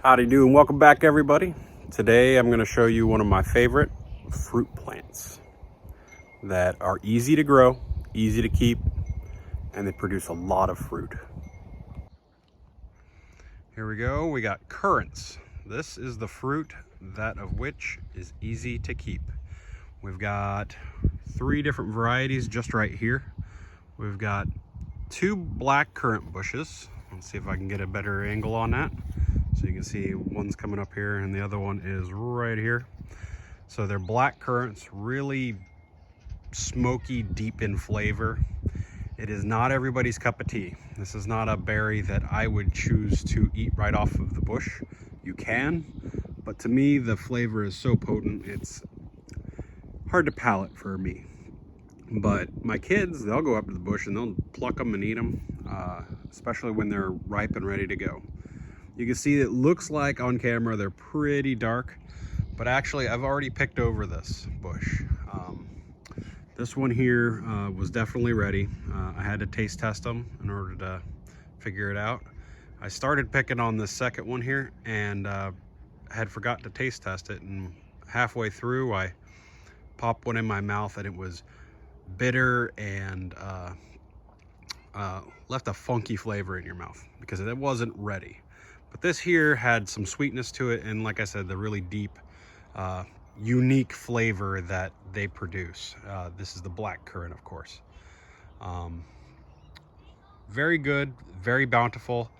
Howdy do and welcome back, everybody. Today I'm going to show you one of my favorite fruit plants that are easy to grow, easy to keep, and they produce a lot of fruit. Here we go. We got currants. This is the fruit that of which is easy to keep. We've got 3 different varieties just right here. We've got 2 black currant bushes. Let's see if I can get a better angle on that. So you can see one's coming up here and the other one is right here. So they're black currants, really smoky, deep in flavor. It is not everybody's cup of tea. This is not a berry that I would choose to eat right off of the bush. You can, but to me the flavor is so potent it's hard to palate for me. But my kids, they'll go up to the bush and they'll pluck them and eat them, especially when they're ripe and ready to go. You can see it looks like on camera they're pretty dark, but actually I've already picked over this bush. This one here was definitely ready. I had to taste test them in order to figure it out. I started picking on this second one here and had forgot to taste test it, and halfway through I popped one in my mouth and it was bitter and left a funky flavor in your mouth because it wasn't ready. But this here had some sweetness to it, and like I said, the really deep, unique flavor that they produce. This is the black currant, of course. Very good, very bountiful.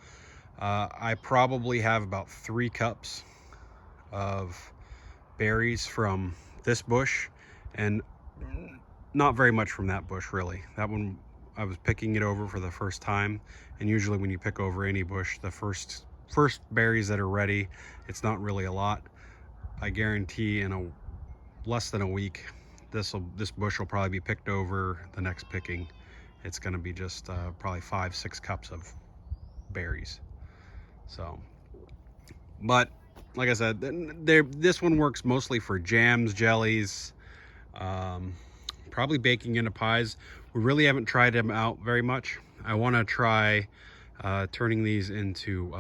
I probably have about 3 cups of berries from this bush, and not very much from that bush, really. That one, I was picking it over for the first time, and usually when you pick over any bush, the first berries that are ready, it's not really a lot. I guarantee in less than a week, this bush will probably be picked over the next picking. It's going to be just probably 5-6 cups of berries. So, but like I said, this one works mostly for jams, jellies, probably baking into pies. We really haven't tried them out very much. I want to try turning these into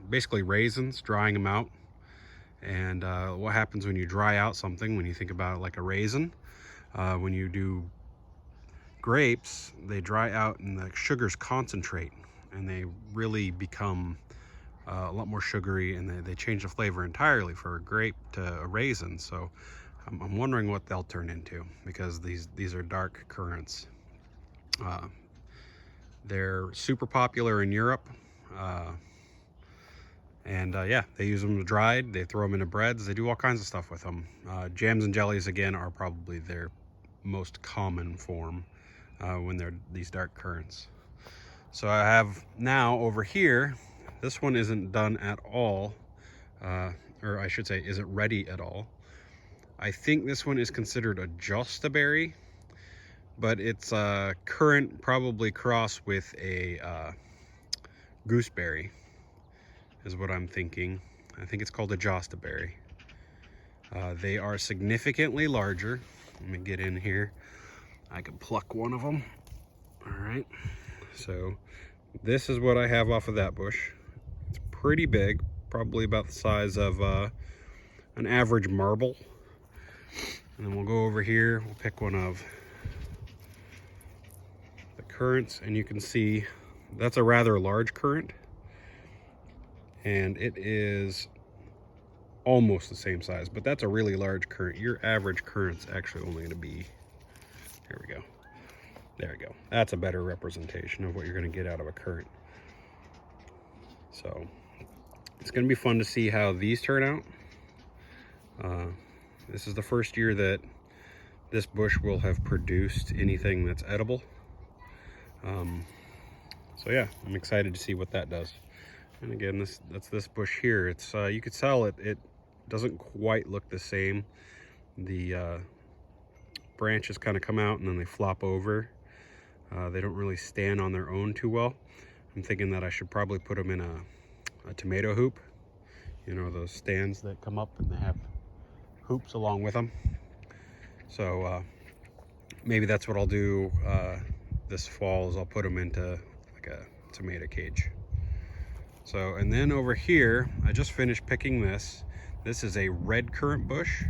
basically raisins, drying them out. And what happens when you dry out something, when you think about it like a raisin, when you do grapes, they dry out and the sugars concentrate and they really become a lot more sugary, and they change the flavor entirely for a grape to a raisin. So I'm wondering what they'll turn into, because these are dark currants. They're super popular in Europe. Yeah, they use them dried, they throw them into breads, they do all kinds of stuff with them. Jams and jellies, again, are probably their most common form when they're these dark currants. So I have now over here, this one isn't done at all, or I should say, isn't ready at all. I think this one is considered a just a berry, but it's a currant probably crossed with a gooseberry is what I'm thinking. I think it's called a Josta berry. They are significantly larger. Let me get in here. I can pluck one of them. All right. So this is what I have off of that bush. It's pretty big, probably about the size of an average marble. And then we'll go over here. We'll pick one of the currants, and you can see that's a rather large currant. And it is almost the same size, but that's a really large currant. Your average currant's actually only going to be, here we go. There we go. That's a better representation of what you're going to get out of a currant. So it's going to be fun to see how these turn out. This is the first year that this bush will have produced anything that's edible. So yeah, I'm excited to see what that does. And again, that's this bush here. It's you could tell it doesn't quite look the same. The branches kind of come out and then they flop over. They don't really stand on their own too well. I'm thinking that I should probably put them in a tomato hoop. You know, those stands that come up and they have hoops along with them. So maybe that's what I'll do this fall, is I'll put them into like a tomato cage. So, and then over here, I just finished picking this. This is a red currant bush.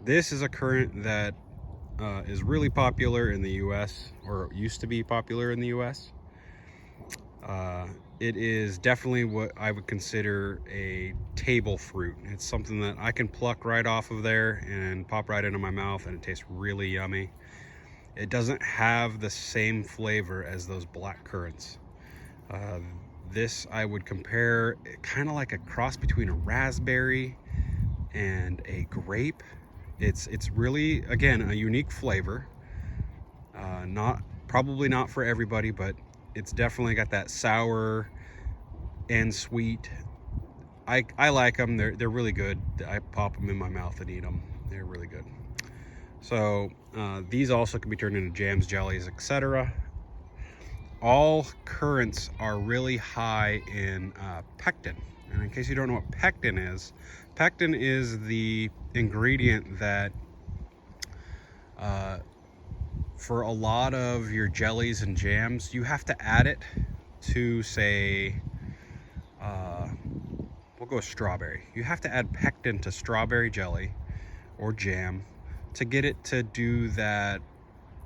This is a currant that is really popular in the US, or used to be popular in the US. It is definitely what I would consider a table fruit. It's something that I can pluck right off of there and pop right into my mouth, and it tastes really yummy. It doesn't have the same flavor as those black currants. This I would compare kind of like a cross between a raspberry and a grape. It's really, again, a unique flavor. Probably not for everybody, but it's definitely got that sour and sweet. I like them. They're really good. I pop them in my mouth and eat them. They're really good. So these also can be turned into jams, jellies, etc. All currants are really high in pectin. And in case you don't know what pectin is the ingredient that for a lot of your jellies and jams, you have to add it to, say, we'll go with strawberry. You have to add pectin to strawberry jelly or jam to get it to do that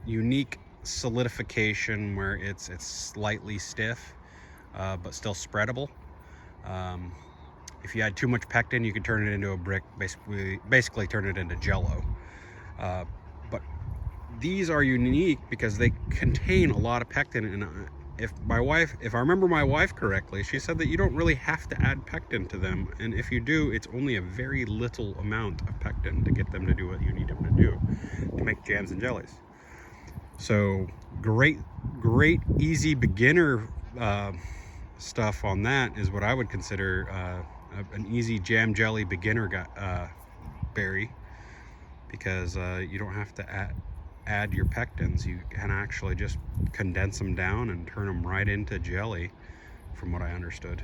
unique solidification where it's slightly stiff but still spreadable. If you add too much pectin, you can turn it into a brick, basically turn it into jello. But these are unique because they contain a lot of pectin, and if I remember my wife correctly, she said that you don't really have to add pectin to them, and if you do, it's only a very little amount of pectin to get them to do what you need them to do to make jams and jellies. So great easy beginner stuff on that is what I would consider an easy jam jelly beginner berry, because you don't have to add your pectins. You can actually just condense them down and turn them right into jelly, from what I understood.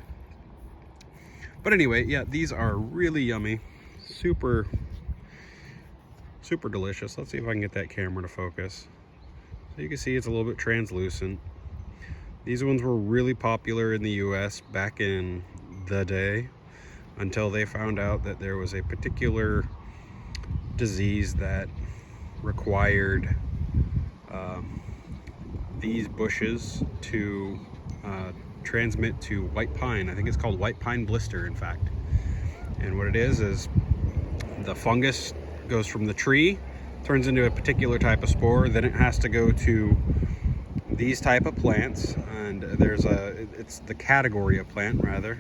But anyway, yeah, these are really yummy, super delicious. Let's see if I can get that camera to focus. So you can see it's a little bit translucent. These ones were really popular in the US back in the day, until they found out that there was a particular disease that required these bushes to transmit to white pine. I think it's called white pine blister, in fact. And what it is the fungus goes from the tree, turns into a particular type of spore, then it has to go to these type of plants, and it's the category of plant, rather,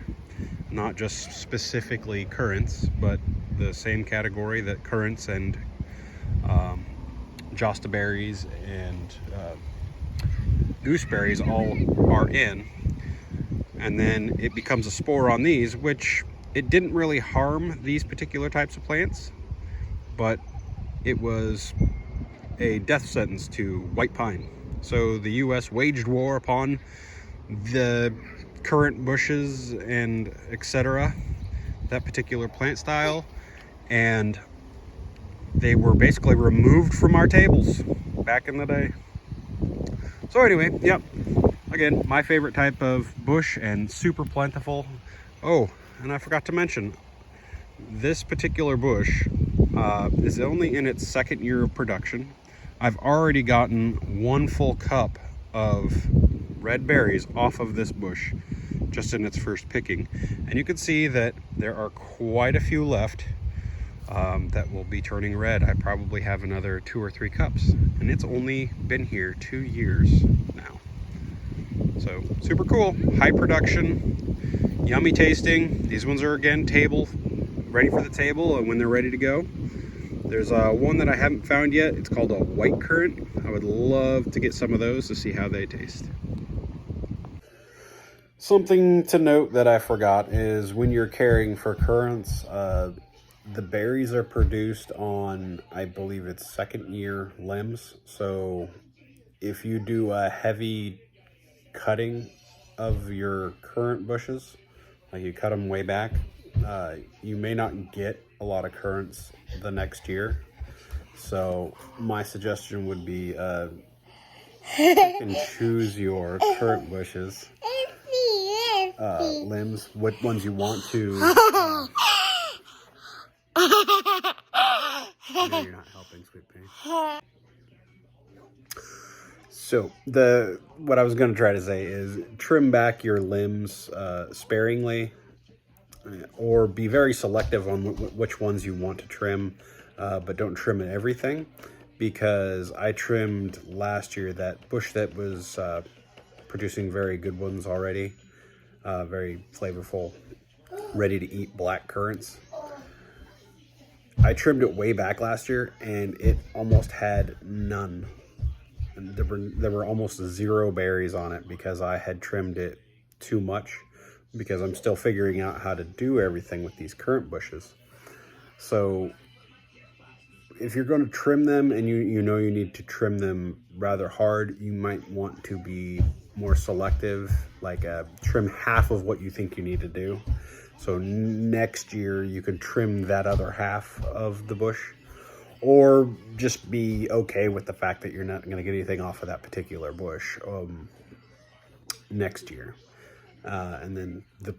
not just specifically currants, but the same category that currants and jostaberries and gooseberries all are in. And then it becomes a spore on these, which it didn't really harm these particular types of plants, but it was a death sentence to white pine. So the US waged war upon the currant bushes and etc., that particular plant style, and they were basically removed from our tables back in the day. So anyway, yep, again, my favorite type of bush and super plentiful. Oh, and I forgot to mention, this particular bush is only in its second year of production. I've already gotten 1 full cup of red berries off of this bush just in its first picking, and you can see that there are quite a few left that will be turning red. I probably have another 2 or 3 cups, and it's only been here 2 years now. So super cool, high production, yummy tasting. These ones are, again, ready for the table, and when they're ready to go. There's one that I haven't found yet. It's called a white currant. I would love to get some of those to see how they taste. Something to note that I forgot is when you're caring for currants, the berries are produced on, I believe it's 2nd year limbs. So if you do a heavy cutting of your currant bushes, like you cut them way back, you may not get a lot of currants the next year. So my suggestion would be pick and choose your currant bushes limbs, what ones you want to. I know you're not helping, Sweet Pea. So what I was going to try to say is trim back your limbs sparingly, or be very selective on which ones you want to trim, but don't trim everything, because I trimmed last year that bush that was producing very good ones already, very flavorful, ready to eat black currants. I trimmed it way back last year and it almost had none. And there were almost 0 berries on it because I had trimmed it too much, because I'm still figuring out how to do everything with these currant bushes. So if you're going to trim them and you know you need to trim them rather hard, you might want to be more selective, like trim half of what you think you need to do. So next year you can trim that other half of the bush, or just be okay with the fact that you're not going to get anything off of that particular bush next year. And then the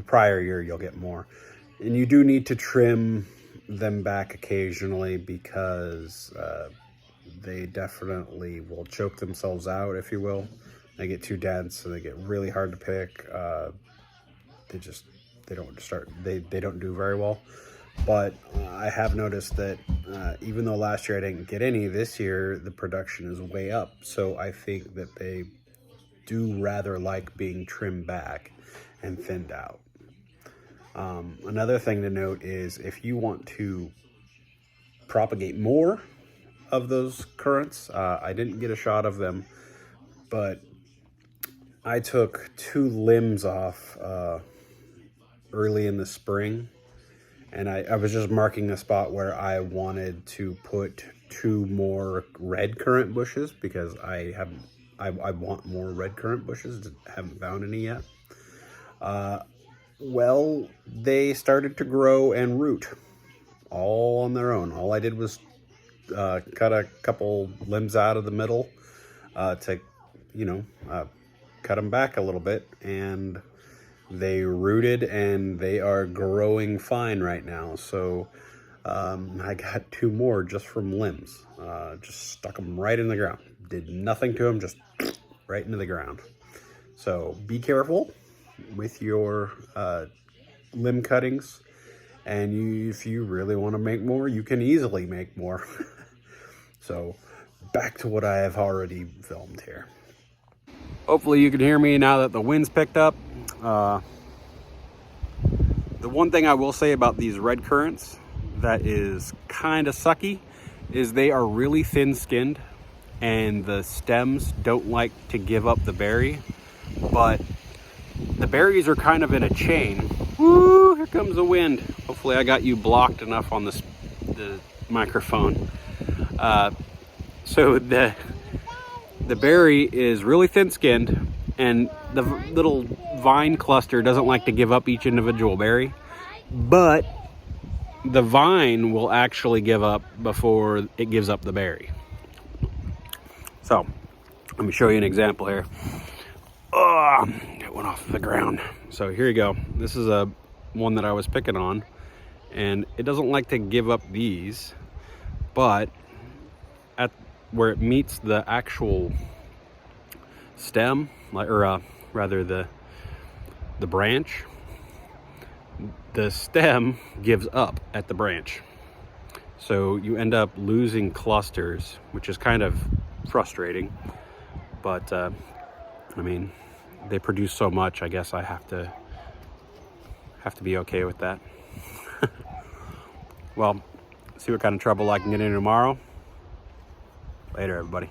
prior year you'll get more. And you do need to trim them back occasionally, because they definitely will choke themselves out, if you will. They get too dense and they get really hard to pick. They don't do very well. But I have noticed that even though last year I didn't get any, this year the production is way up. So I think that they do rather like being trimmed back and thinned out. Another thing to note is, if you want to propagate more of those currants, I didn't get a shot of them, but I took 2 limbs off early in the spring, and I was just marking a spot where I wanted to put 2 more red currant bushes, because I want more red currant bushes. Haven't found any yet. Well, they started to grow and root all on their own. All I did was cut a couple limbs out of the middle to, cut them back a little bit, and they rooted and they are growing fine right now. So I got 2 more just from limbs. Just stuck them right in the ground. Did nothing to them, just right into the ground. So be careful with your limb cuttings, and if you really want to make more, you can easily make more. So back to what I have already filmed here. Hopefully you can hear me now that the wind's picked up. The one thing I will say about these red currants that is kind of sucky is they are really thin-skinned, and the stems don't like to give up the berry, but the berries are kind of in a chain. Woo, here comes the wind. Hopefully I got you blocked enough on the microphone. So the berry is really thin-skinned, and the little vine cluster doesn't like to give up each individual berry, but the vine will actually give up before it gives up the berry. So let me show you an example here. Oh, it went off the ground. So here you go. This is one that I was picking on, and it doesn't like to give up these, but at where it meets the actual stem, rather the branch, the stem gives up at the branch. So you end up losing clusters, which is kind of frustrating. But I mean, they produce so much, I guess I have to be okay with that. Well, see what kind of trouble I can get into tomorrow. Later, everybody.